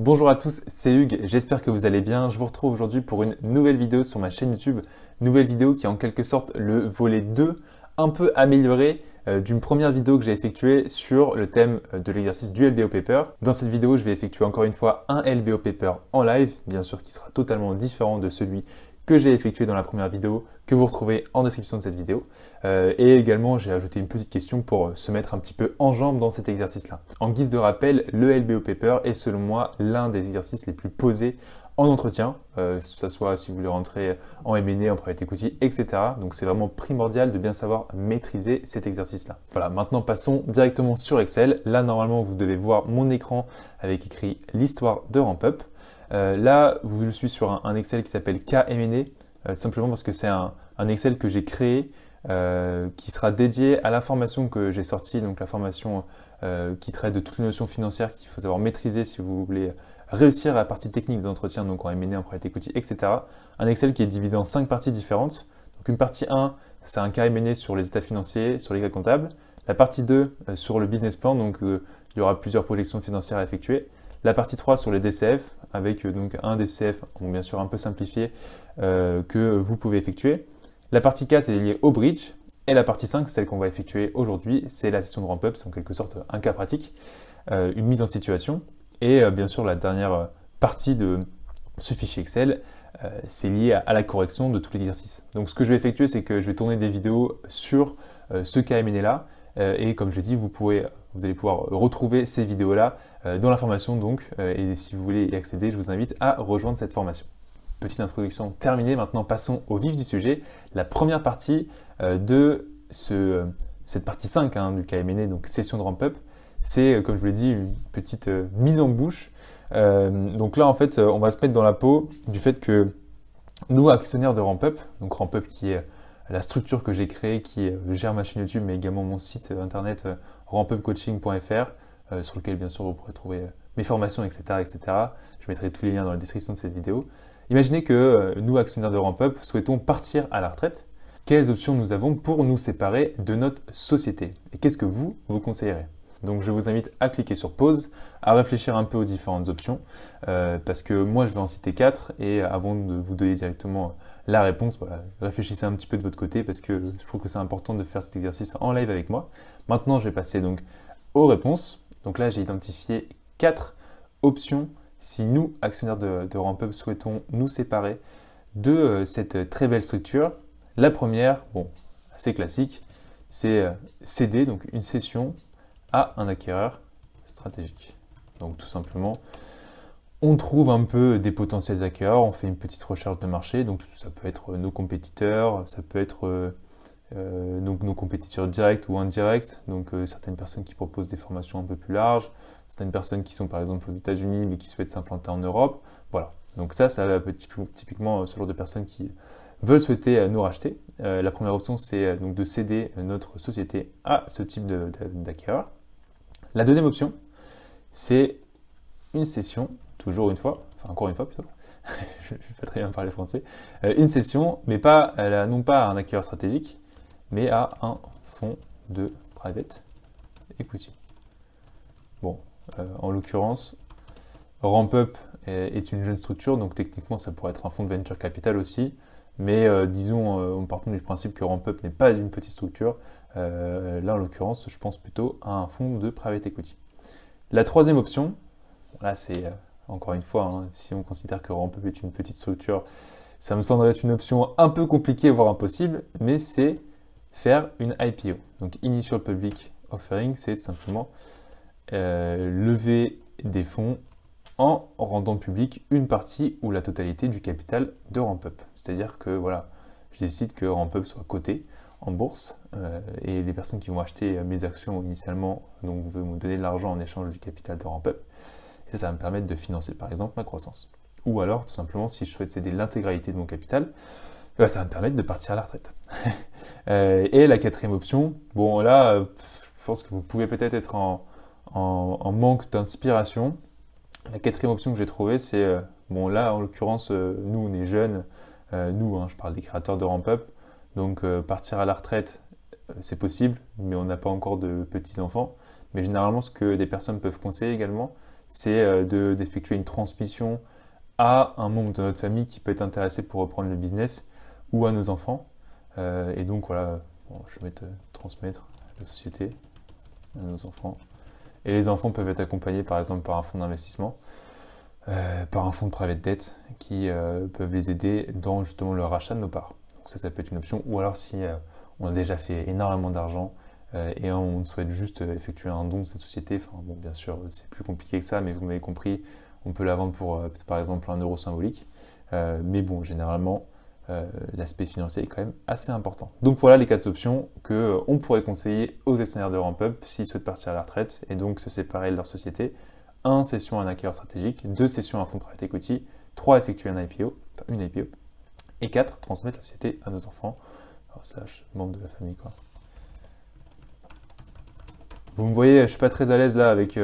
Bonjour à tous, c'est Hugues, j'espère que vous allez bien. Je vous retrouve aujourd'hui pour une nouvelle vidéo sur ma chaîne YouTube. Nouvelle vidéo qui est en quelque sorte le volet 2, un peu amélioré d'une première vidéo que j'ai effectuée sur le thème de l'exercice du LBO Paper. Dans cette vidéo, je vais effectuer encore une fois un LBO Paper en live, bien sûr qui sera totalement différent de celui que j'ai effectué dans la première vidéo, que vous retrouvez en description de cette vidéo. Et également, j'ai ajouté une petite question pour se mettre un petit peu en jambe dans cet exercice-là. En guise de rappel, le LBO Paper est selon moi l'un des exercices les plus posés en entretien, que ce soit si vous voulez rentrer en M&A, en private equity, etc. Donc c'est vraiment primordial de bien savoir maîtriser cet exercice-là. Voilà, maintenant passons directement sur Excel. Là, normalement, vous devez voir mon écran avec écrit l'histoire de RampUp. Là, je suis sur un Excel qui s'appelle K-M&A, tout simplement parce que c'est un Excel que j'ai créé qui sera dédié à la formation que j'ai sortie, donc la formation qui traite de toutes les notions financières qu'il faut savoir maîtriser si vous voulez réussir la partie technique des entretiens, donc en M&A, en private equity, etc. Un Excel qui est divisé en 5 parties différentes. Donc une partie 1, c'est un cas M&A sur les états financiers, sur les cas comptables. La partie 2, sur le business plan, donc il y aura plusieurs projections financières à effectuer. La partie 3 sur les DCF, avec donc un DCF, bon, bien sûr un peu simplifié, que vous pouvez effectuer. La partie 4 est liée au bridge. Et la partie 5, celle qu'on va effectuer aujourd'hui, c'est la session de ramp-up, c'est en quelque sorte un cas pratique, une mise en situation. Et bien sûr, la dernière partie de ce fichier Excel, c'est lié à la correction de tout l'exercice. Donc ce que je vais effectuer, c'est que je vais tourner des vidéos sur ce cas M&A-là. Et comme je l'ai dit, vous allez pouvoir retrouver ces vidéos-là dans la formation. Donc, et si vous voulez y accéder, je vous invite à rejoindre cette formation. Petite introduction terminée, maintenant passons au vif du sujet. La première partie de cette partie 5 du cas M&A, donc session de ramp-up, c'est, comme je vous l'ai dit, une petite mise en bouche. Donc là, en fait, on va se mettre dans la peau du fait que nous, actionnaires de ramp-up, donc ramp-up qui est la structure que j'ai créée, qui gère ma chaîne YouTube, mais également mon site internet rampupcoaching.fr, sur lequel, bien sûr, vous pourrez trouver mes formations, etc., etc. Je mettrai tous les liens dans la description de cette vidéo. Imaginez que nous, actionnaires de RampUp, souhaitons partir à la retraite. Quelles options nous avons pour nous séparer de notre société? Et qu'est-ce que vous conseillerez? Donc je vous invite à cliquer sur pause, à réfléchir un peu aux différentes options, parce que moi je vais en citer 4, et avant de vous donner directement la réponse, voilà, réfléchissez un petit peu de votre côté, parce que je trouve que c'est important de faire cet exercice en live avec moi. Maintenant je vais passer donc aux réponses. Donc là j'ai identifié 4 options si nous, actionnaires de RampUp, souhaitons nous séparer de cette très belle structure. La première, bon, assez classique, c'est céder, donc une cession à un acquéreur stratégique. Donc tout simplement, on trouve un peu des potentiels acquéreurs, on fait une petite recherche de marché, donc ça peut être nos compétiteurs, ça peut être donc nos compétiteurs directs ou indirects, donc certaines personnes qui proposent des formations un peu plus larges, certaines personnes qui sont par exemple aux États-Unis mais qui souhaitent s'implanter en Europe. Voilà, donc ça va typiquement ce genre de personnes qui veulent souhaiter nous racheter. La première option, c'est donc de céder notre société à ce type d'acquéreur. La deuxième option, c'est une cession, encore une fois plutôt, je ne vais pas très bien parler français, une cession, mais non pas à un acquéreur stratégique, mais à un fonds de private equity. Bon, en l'occurrence, RampUp est une jeune structure, donc techniquement ça pourrait être un fonds de venture capital aussi, mais disons, en partant du principe que RampUp n'est pas une petite structure, là en l'occurrence je pense plutôt à un fonds de private equity. La troisième option, là c'est encore une fois, si on considère que RampUp est une petite structure, ça me semblerait être une option un peu compliquée, voire impossible, mais c'est faire une IPO. Donc Initial Public Offering, c'est tout simplement lever des fonds en rendant public une partie ou la totalité du capital de RampUp. C'est-à-dire que voilà, je décide que RampUp soit coté en bourse et les personnes qui vont acheter mes actions initialement donc vont me donner de l'argent en échange du capital de RampUp. Et ça va me permettre de financer par exemple ma croissance. Ou alors tout simplement si je souhaite céder l'intégralité de mon capital, ça va me permettre de partir à la retraite. Et la quatrième option, bon là, je pense que vous pouvez peut-être être en manque d'inspiration. La quatrième option que j'ai trouvée, c'est, bon là en l'occurrence, nous on est jeunes, je parle des créateurs de RampUp, donc partir à la retraite, c'est possible, mais on n'a pas encore de petits-enfants. Mais généralement, ce que des personnes peuvent conseiller également, c'est d'effectuer une transmission à un membre de notre famille qui peut être intéressé pour reprendre le business ou à nos enfants. Et donc voilà, bon, je vais mettre transmettre à la société, à nos enfants. Et les enfants peuvent être accompagnés par exemple par un fonds d'investissement, par un fonds de private debt qui peuvent les aider dans justement le rachat de nos parts. Donc ça peut être une option. Ou alors si on a déjà fait énormément d'argent et on souhaite juste effectuer un don de cette société, enfin bon bien sûr c'est plus compliqué que ça, mais vous m'avez compris, on peut la vendre pour par exemple 1 euro symbolique. Mais bon, généralement, l'aspect financier est quand même assez important. Donc voilà les 4 options qu'on pourrait conseiller aux actionnaires de Ramp-Up s'ils souhaitent partir à la retraite et donc se séparer de leur société. 1. Cession à un acquéreur stratégique. 2. Cession à un fonds de private equity. 3. Effectuer un IPO, une IPO. Et 4. Transmettre la société à nos enfants, slash membres de la famille, quoi. Vous me voyez, je ne suis pas très à l'aise là avec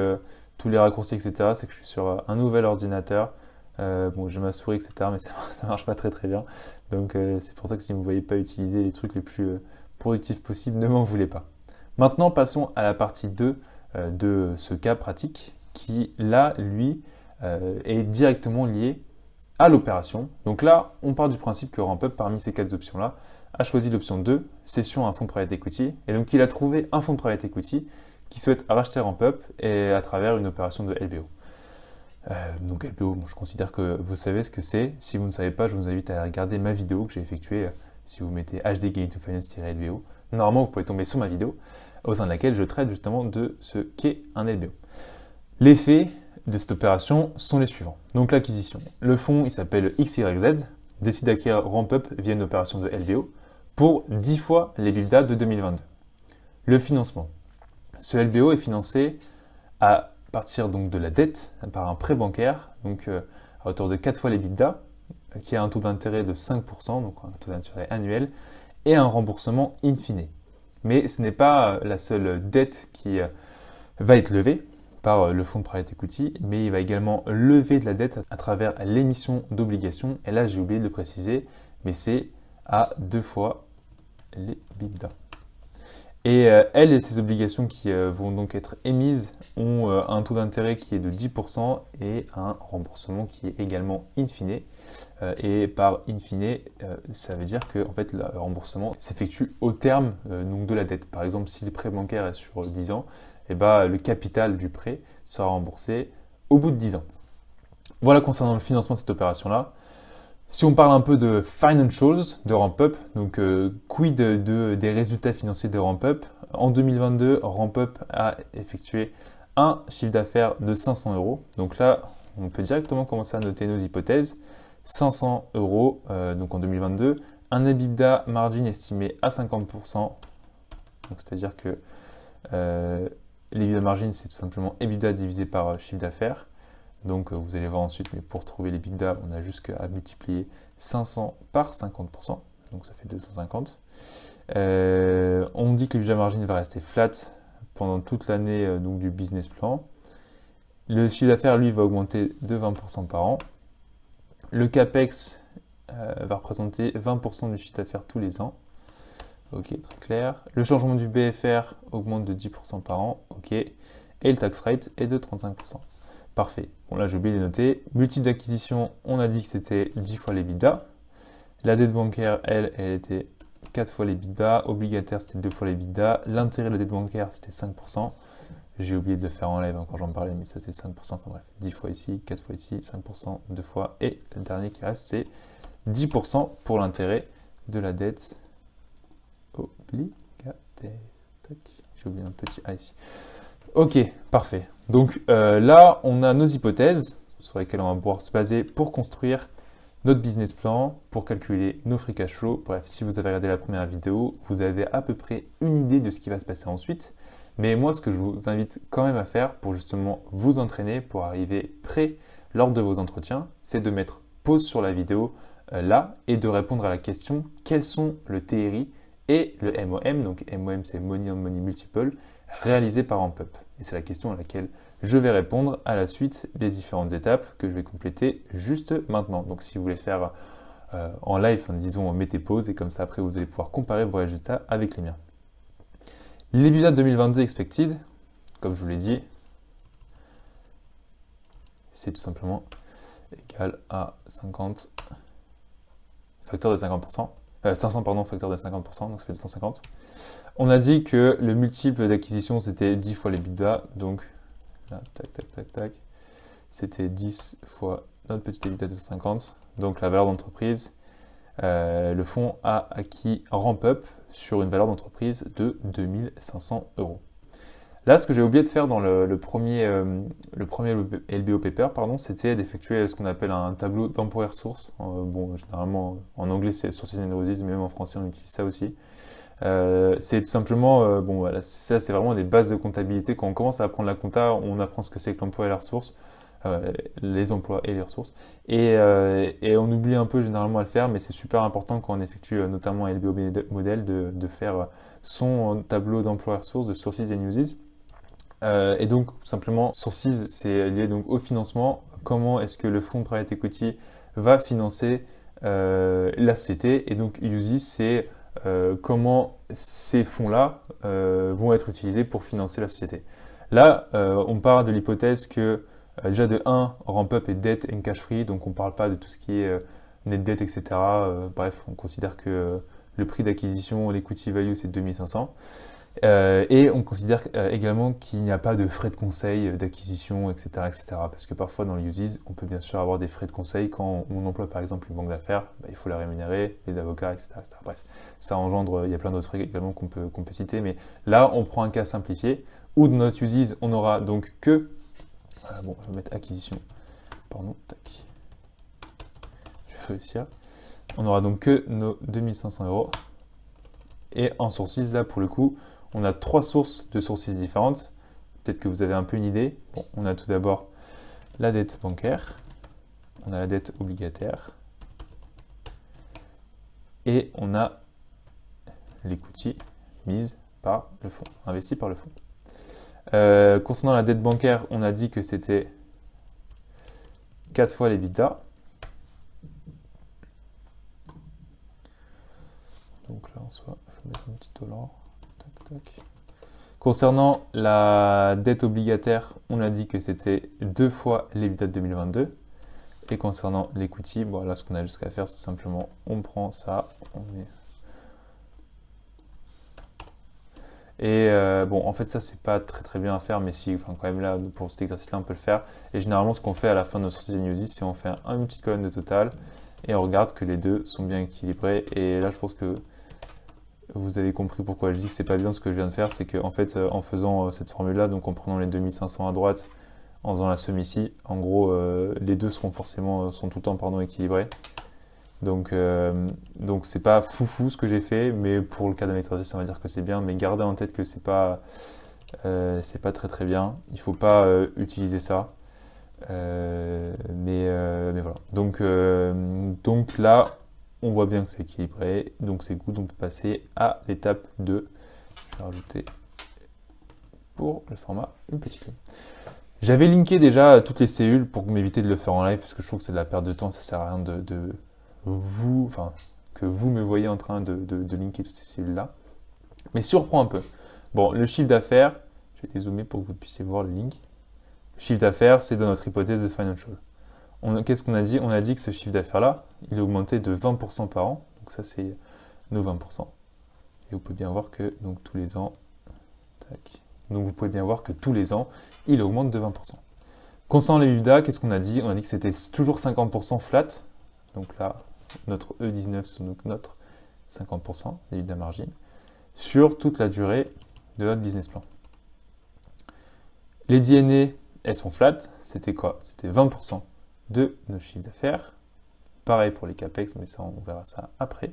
tous les raccourcis, etc. C'est que je suis sur un nouvel ordinateur. Bon, j'ai ma souris, etc. Mais ça marche pas très très bien. Donc c'est pour ça que si vous ne me voyez pas utiliser les trucs les plus productifs possibles, ne m'en voulez pas. Maintenant, passons à la partie 2 de ce cas pratique qui, là, lui, est directement lié à l'opération. Donc là, on part du principe que Ramp-Up, parmi ces 4 options-là, a choisi l'option 2, cession à un fonds de private equity. Et donc, il a trouvé un fonds de private equity qui souhaite racheter Ramp-Up et à travers une opération de LBO. Donc LBO, bon, je considère que vous savez ce que c'est. Si vous ne savez pas, je vous invite à regarder ma vidéo que j'ai effectuée. Si vous mettez HD Gain to Finance-LBO, normalement vous pouvez tomber sur ma vidéo au sein de laquelle je traite justement de ce qu'est un LBO. Les faits de cette opération sont les suivants. Donc l'acquisition. Le fonds, il s'appelle XYZ, décide d'acquérir Ramp-Up via une opération de LBO pour 10 fois l'EBITDA de 2022. Le financement. Ce LBO est financé à partir donc de la dette par un prêt bancaire, donc à hauteur de 4 fois l'EBITDA, qui a un taux d'intérêt de 5%, donc un taux d'intérêt annuel, et un remboursement in fine. Mais ce n'est pas la seule dette qui va être levée par le fonds de private equity, mais il va également lever de la dette à travers l'émission d'obligations. Et là, j'ai oublié de le préciser, mais c'est à 2 fois l'EBITDA. Et elles et ces obligations qui vont donc être émises ont un taux d'intérêt qui est de 10% et un remboursement qui est également in fine. Et par in fine, ça veut dire que en fait, le remboursement s'effectue au terme donc de la dette. Par exemple, si le prêt bancaire est sur 10 ans, et le capital du prêt sera remboursé au bout de 10 ans. Voilà concernant le financement de cette opération-là. Si on parle un peu de financials de Ramp-Up, donc quid des résultats financiers de Ramp-Up, en 2022, Ramp-Up a effectué un chiffre d'affaires de 500 euros. Donc là, on peut directement commencer à noter nos hypothèses. 500 euros donc en 2022, un EBITDA margin estimé à 50%. C'est-à-dire que l'EBITDA margin, c'est tout simplement EBITDA divisé par chiffre d'affaires. Donc vous allez voir ensuite, mais pour trouver l'EBITDA, on a juste à multiplier 500 par 50%, donc ça fait 250. On dit que l'EBITDA margin va rester flat pendant toute l'année donc du business plan. Le chiffre d'affaires, lui, va augmenter de 20% par an. Le CAPEX va représenter 20% du chiffre d'affaires tous les ans. Ok, très clair. Le changement du BFR augmente de 10% par an. Ok. Et le tax rate est de 35%. Parfait. Bon, là, j'ai oublié de noter. Multiple d'acquisition, on a dit que c'était 10 fois l'EBITDA. La dette bancaire, elle était 4 fois l'EBITDA. Obligataire, c'était 2 fois l'EBITDA. L'intérêt de la dette bancaire, c'était 5%. J'ai oublié de le faire en live quand j'en parlais, mais ça, c'est 5%. Enfin bref, 10 fois ici, 4 fois ici, 5%, 2 fois. Et le dernier qui reste, c'est 10% pour l'intérêt de la dette obligataire. J'ai oublié un petit A ici. Ok, parfait. Donc là, on a nos hypothèses sur lesquelles on va pouvoir se baser pour construire notre business plan, pour calculer nos free cash flow. Bref, si vous avez regardé la première vidéo, vous avez à peu près une idée de ce qui va se passer ensuite. Mais moi, ce que je vous invite quand même à faire pour justement vous entraîner, pour arriver prêt lors de vos entretiens, c'est de mettre pause sur la vidéo là et de répondre à la question quels sont le TRI et le MOM. Donc MOM, c'est Money on Money Multiple, réalisé par Ramp-Up. Et c'est la question à laquelle je vais répondre à la suite des différentes étapes que je vais compléter juste maintenant. Donc si vous voulez faire en live, disons, mettez pause et comme ça après vous allez pouvoir comparer vos résultats avec les miens. L'EBITDA 2022 expected, comme je vous l'ai dit, c'est tout simplement égal à 50 facteur de 50%. 500 pardon, facteur de 50%, donc ça fait 250. On a dit que le multiple d'acquisition c'était 10 fois l'EBITDA, donc là, tac, tac, tac, tac, c'était 10 fois notre petit EBITDA de 50, donc la valeur d'entreprise. Le fonds a acquis Ramp-Up sur une valeur d'entreprise de 2500 euros. Là, ce que j'ai oublié de faire dans le premier LBO paper, c'était d'effectuer ce qu'on appelle un tableau d'employé ressources. Bon, généralement, en anglais, c'est Sources and Uses, mais même en français, on utilise ça aussi. C'est tout simplement, bon, voilà, ça, c'est vraiment des bases de comptabilité. Quand on commence à apprendre la compta, on apprend ce que c'est que l'emploi et la ressource, les emplois et les ressources. Et on oublie un peu généralement à le faire, mais c'est super important quand on effectue notamment un LBO modèle de faire son tableau d'emploi et ressources de Sources and Uses. Et donc, simplement, Sources, c'est lié donc au financement. Comment est-ce que le fonds de private equity va financer la société? Et donc, Uses, c'est comment ces fonds-là vont être utilisés pour financer la société. Là, on part de l'hypothèse que, déjà de 1, Ramp-Up est debt and cash free, donc on ne parle pas de tout ce qui est net debt, etc. Bref, on considère que le prix d'acquisition, l'equity value, c'est 2500. Et on considère également qu'il n'y a pas de frais de conseil, d'acquisition, etc., etc. Parce que parfois dans les Uses, on peut bien sûr avoir des frais de conseil quand on emploie par exemple une banque d'affaires, il faut la rémunérer, les avocats, etc., etc. Bref, ça engendre, il y a plein d'autres frais également qu'on peut citer, mais là on prend un cas simplifié où dans notre Uses, on aura donc que, bon, je vais mettre acquisition, pardon, tac, je vais réussir. On aura donc que nos 2500 euros. Et en Sources, là pour le coup, on a 3 sources de Sources différentes. Peut-être que vous avez un peu une idée. Bon, on a tout d'abord la dette bancaire, on a la dette obligataire, et on a l'equity mise par le fonds, investi par le fonds. Concernant la dette bancaire, on a dit que c'était 4 fois l'EBITDA. Donc là, en soi, je vais mettre un petit dollar. Tac, tac. Concernant la dette obligataire, on a dit que c'était 2 fois l'EBITDA de 2022. Et concernant l'equity, bon, là, ce qu'on a jusqu'à faire, c'est simplement, on prend ça, on met... Et bon, en fait, ça, c'est pas très bien à faire, mais si, enfin, quand même, là, pour cet exercice-là, on peut le faire. Et généralement, ce qu'on fait à la fin de nos Sources and Uses, c'est on fait une petite colonne de total et on regarde que les deux sont bien équilibrés. Et là, je pense que vous avez compris pourquoi je dis que c'est pas bien ce que je viens de faire. C'est qu'en fait, en faisant cette formule-là, donc en prenant les 2500 à droite, en faisant la somme ici, en gros, les deux sont tout le temps équilibrés. Donc c'est pas foufou ce que j'ai fait, mais pour le cas d'un exercice, on va dire que c'est bien. Mais gardez en tête que c'est pas très bien. Il faut pas utiliser ça. Mais voilà. Donc là, on voit bien que c'est équilibré. Donc c'est good. On peut passer à l'étape 2. Je vais rajouter pour le format une petite ligne. J'avais linké déjà toutes les cellules pour m'éviter de le faire en live parce que je trouve que c'est de la perte de temps. Ça sert à rien que vous me voyez en train de linker toutes ces cellules-là. Mais si on reprend un peu. Bon, le chiffre d'affaires, je vais dézoomer pour que vous puissiez voir le link. Le chiffre d'affaires, c'est dans notre hypothèse de financial. Qu'est-ce qu'on a dit? On a dit que ce chiffre d'affaires-là, il a augmenté de 20% par an. Donc ça, c'est nos 20%. Et vous pouvez bien voir que donc, tous les ans, il augmente de 20%. Concernant les EBITDA, qu'est-ce qu'on a dit? On a dit que c'était toujours 50% flat. Donc là, notre E19, c'est donc notre 50% d'EBITDA margin sur toute la durée de notre business plan. Les D&A, elles sont flat. C'était quoi? C'était 20% de nos chiffres d'affaires. Pareil pour les CAPEX, mais ça, on verra ça après.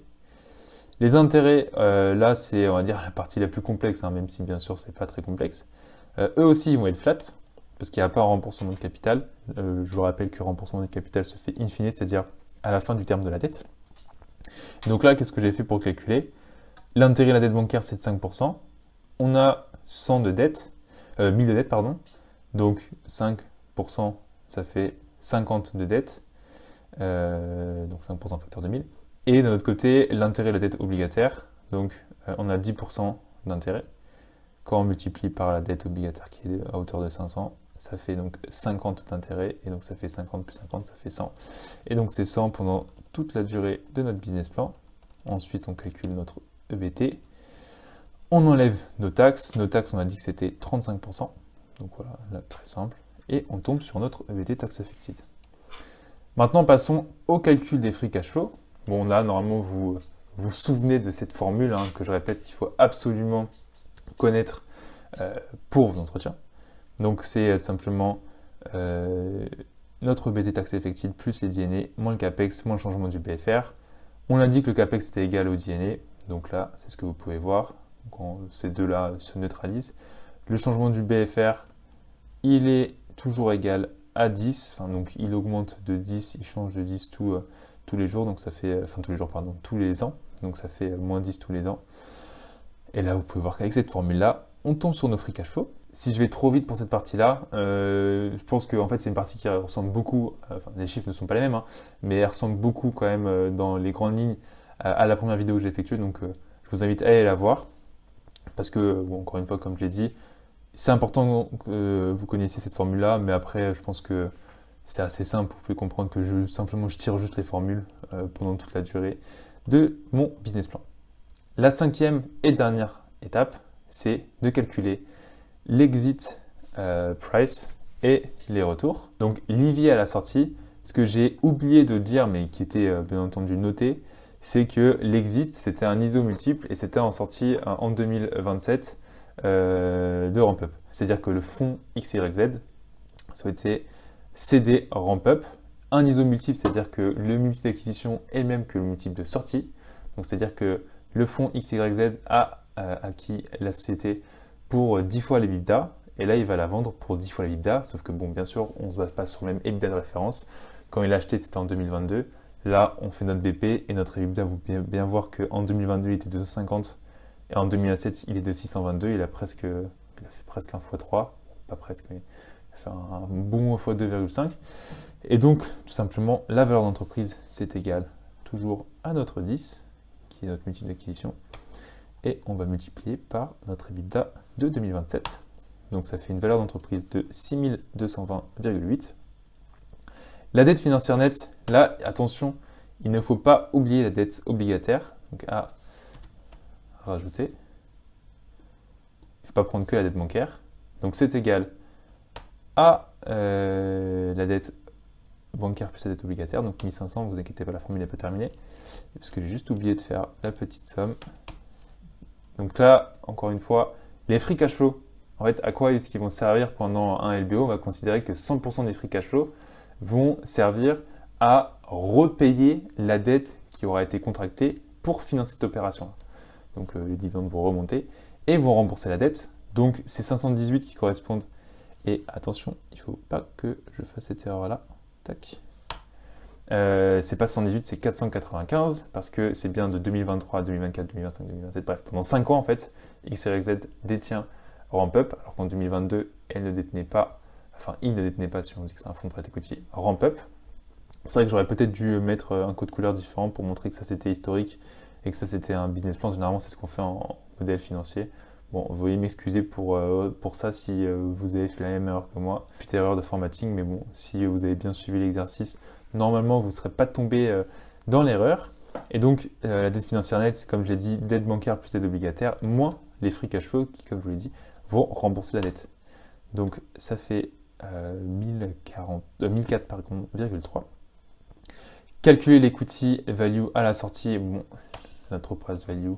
Les intérêts, là, c'est, on va dire, la partie la plus complexe, hein, même si, bien sûr, c'est pas très complexe. Eux aussi, ils vont être flat, parce qu'il n'y a pas un remboursement de capital. Je vous rappelle que le remboursement de capital se fait in fine, c'est-à-dire à la fin du terme de la dette. Donc là, qu'est-ce que j'ai fait pour calculer? L'intérêt de la dette bancaire, c'est de 5%. On a 1000 de dette, pardon. Donc 5%, ça fait 50 de dette. Donc 5% facteur de 1000. Et de notre côté, l'intérêt de la dette obligataire. Donc on a 10% d'intérêt. Quand on multiplie par la dette obligataire qui est à hauteur de 500, ça fait donc 50 d'intérêt, et donc ça fait 50 plus 50, ça fait 100. Et donc c'est 100 pendant toute la durée de notre business plan. Ensuite, on calcule notre EBT. On enlève nos taxes. Nos taxes, on a dit que c'était 35%. Donc voilà, là, très simple. Et on tombe sur notre EBT tax affected. Maintenant, passons au calcul des free cash flow. Bon, là, normalement, vous vous souvenez de cette formule que je répète qu'il faut absolument connaître pour vos entretiens. Donc, c'est simplement notre EBT tax affected plus les D&A, moins le CAPEX, moins le changement du BFR. On a dit que le CAPEX était égal au D&A. Donc là, c'est ce que vous pouvez voir. Quand ces deux-là se neutralisent. Le changement du BFR, il est toujours égal à 10. Donc il augmente de 10, il change de 10 tous les jours. Donc ça fait, tous les ans. Donc ça fait moins 10 tous les ans. Et là, vous pouvez voir qu'avec cette formule-là, on tombe sur nos free cash flow. Si je vais trop vite pour cette partie-là, je pense que en fait, c'est une partie qui ressemble beaucoup, les chiffres ne sont pas les mêmes, mais elle ressemble beaucoup quand même dans les grandes lignes à la première vidéo que j'ai effectuée. Donc je vous invite à aller la voir. Parce que, bon, encore une fois, comme je l'ai dit, c'est important que vous connaissiez cette formule-là, mais après, je pense que c'est assez simple. Vous pouvez comprendre que je tire juste les formules pendant toute la durée de mon business plan. La cinquième et dernière étape, c'est de calculer l'exit price et les retours. Donc, l'EV à la sortie, ce que j'ai oublié de dire, mais qui était bien entendu noté, c'est que l'exit, c'était un ISO multiple et c'était en sortie en 2027 de Ramp-Up. C'est-à-dire que le fonds XYZ souhaitait céder Ramp-Up. Un ISO multiple, c'est-à-dire que le multiple d'acquisition est le même que le multiple de sortie. Donc, c'est-à-dire que le fonds XYZ a acquis la société pour 10 fois l'EBITDA et là, il va la vendre pour 10 fois l'EBITDA. Sauf que, bon, bien sûr, on ne se base pas sur le même EBITDA de référence. Quand il a acheté, c'était en 2022. Là, on fait notre BP et notre EBITDA, vous pouvez bien voir qu'en 2022, il était de 250 et en 2007, il est de 622. Il a fait presque un x3, pas presque, mais il a fait un bon x2,5. Et donc, tout simplement, la valeur d'entreprise, c'est égal toujours à notre 10, qui est notre multiple d'acquisition, et on va multiplier par notre EBITDA de 2027. Donc, ça fait une valeur d'entreprise de 6220,8. La dette financière nette, là, attention, il ne faut pas oublier la dette obligataire. Donc à rajouter. Il ne faut pas prendre que la dette bancaire. Donc c'est égal à la dette bancaire plus la dette obligataire. Donc 1500, ne vous inquiétez pas, la formule n'est pas terminée. Parce que j'ai juste oublié de faire la petite somme. Donc là, encore une fois, les free cash flow, en fait, à quoi est-ce qu'ils vont servir pendant un LBO? On va considérer que 100% des free cash flow vont servir à repayer la dette qui aura été contractée pour financer cette opération. Donc les dividendes vont remonter et vont rembourser la dette. Donc c'est 518 qui correspondent. Et attention, il ne faut pas que je fasse cette erreur-là. Tac. C'est pas 118, c'est 495 parce que c'est bien de 2023 à 2024, 2025, 2027. Bref, pendant 5 ans en fait, XYZ détient Ramp-Up alors qu'en 2022, elle ne détenait pas. Enfin, il ne détenait pas, si on dit que c'est un fonds de prêt equity, Ramp-Up. C'est vrai que j'aurais peut-être dû mettre un code couleur différent pour montrer que ça c'était historique et que ça c'était un business plan. Généralement, c'est ce qu'on fait en modèle financier. Bon, vous veuillez m'excuser pour ça si vous avez fait la même erreur que moi. Petite erreur de formatting, mais bon, si vous avez bien suivi l'exercice, normalement, vous ne serez pas tombé dans l'erreur. Et donc, la dette financière nette, comme je l'ai dit, dette bancaire plus dette obligataire, moins les free cash flow qui, comme je vous l'ai dit, vont rembourser la dette. Donc, ça fait 1004,3. Calculer l'equity value à la sortie, bon, notre price value.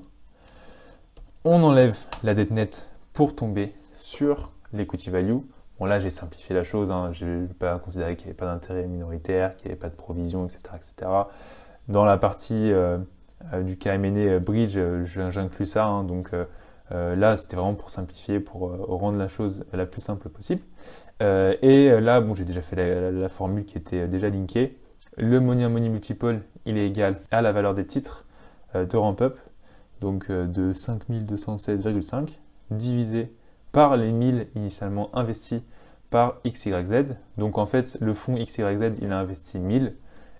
On enlève la dette nette pour tomber sur l'equity value. Bon, là, j'ai simplifié la chose. Je n'ai pas considéré qu'il n'y avait pas d'intérêt minoritaire, qu'il n'y avait pas de provision, etc., etc. Dans la partie du KMN Bridge, j'inclus ça. Donc là, c'était vraiment pour simplifier, pour rendre la chose la plus simple possible. Et là, bon, j'ai déjà fait la formule qui était déjà linkée. Le money on money multiple, il est égal à la valeur des titres de Ramp-Up, donc de 5216,5, divisé par les 1000 initialement investis par XYZ. Donc en fait, le fonds XYZ, il a investi 1000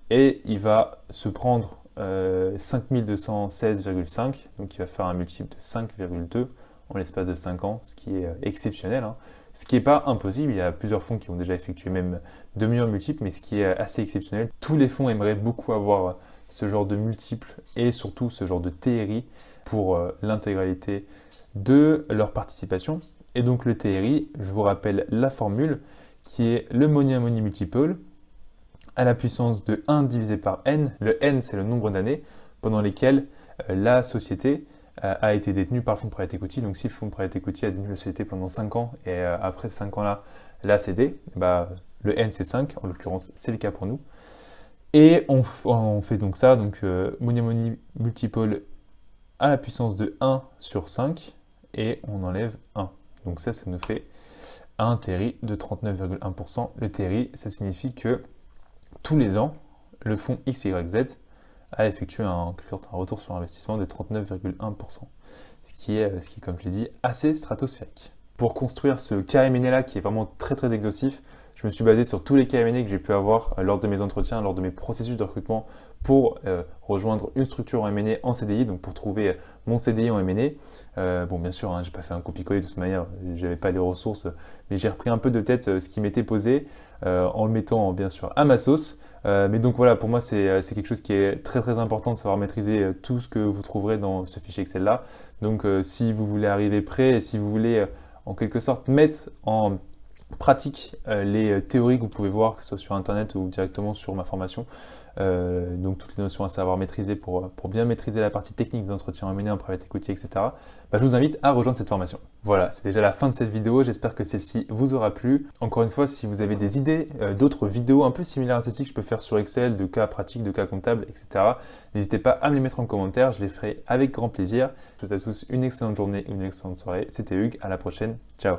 et il va se prendre 5216,5, donc il va faire un multiple de 5,2 en l'espace de 5 ans, ce qui est exceptionnel. Ce qui n'est pas impossible, il y a plusieurs fonds qui ont déjà effectué même demi-heure multiples, mais ce qui est assez exceptionnel, tous les fonds aimeraient beaucoup avoir ce genre de multiples et surtout ce genre de TRI pour l'intégralité de leur participation. Et donc le TRI, je vous rappelle la formule qui est le money à money multiple à la puissance de 1 divisé par n. Le n, c'est le nombre d'années pendant lesquelles la société a été détenue par le fonds de private equity. Donc si le fonds de private equity a détenu la société pendant 5 ans et après ces 5 ans-là, l'a cédé, le n c'est 5, en l'occurrence c'est le cas pour nous. Et on fait donc ça, donc money à money multiple à la puissance de 1 sur 5 et on enlève 1. Donc ça nous fait un TRI de 39,1%. Le TRI, ça signifie que tous les ans, le fonds XYZ a effectué un retour sur investissement de 39,1%. Ce qui est, comme je l'ai dit, assez stratosphérique. Pour construire ce KMN là qui est vraiment très très exhaustif, je me suis basé sur tous les KMN que j'ai pu avoir lors de mes entretiens, lors de mes processus de recrutement pour rejoindre une structure en M&A en CDI, donc pour trouver mon CDI en M&A. Bon, bien sûr, j'ai pas fait un copier-coller de toute manière, j'avais pas les ressources, mais j'ai repris un peu de tête ce qui m'était posé en le mettant bien sûr à ma sauce. Mais donc voilà, pour moi c'est quelque chose qui est très très important de savoir maîtriser tout ce que vous trouverez dans ce fichier Excel là. Donc si vous voulez arriver prêt et si vous voulez en quelque sorte mettre en pratique les théories que vous pouvez voir, que ce soit sur internet ou directement sur ma formation, donc toutes les notions à savoir maîtriser pour bien maîtriser la partie technique des entretiens en M&A, en private equity, etc. Je vous invite à rejoindre cette formation. Voilà, c'est déjà la fin de cette vidéo, j'espère que celle-ci vous aura plu. Encore une fois, si vous avez des idées d'autres vidéos un peu similaires à celle-ci que je peux faire sur Excel, de cas pratiques, de cas comptables, etc., n'hésitez pas à me les mettre en commentaire, je les ferai avec grand plaisir. Je vous souhaite à tous une excellente journée, une excellente soirée. C'était Hugues, à la prochaine, ciao.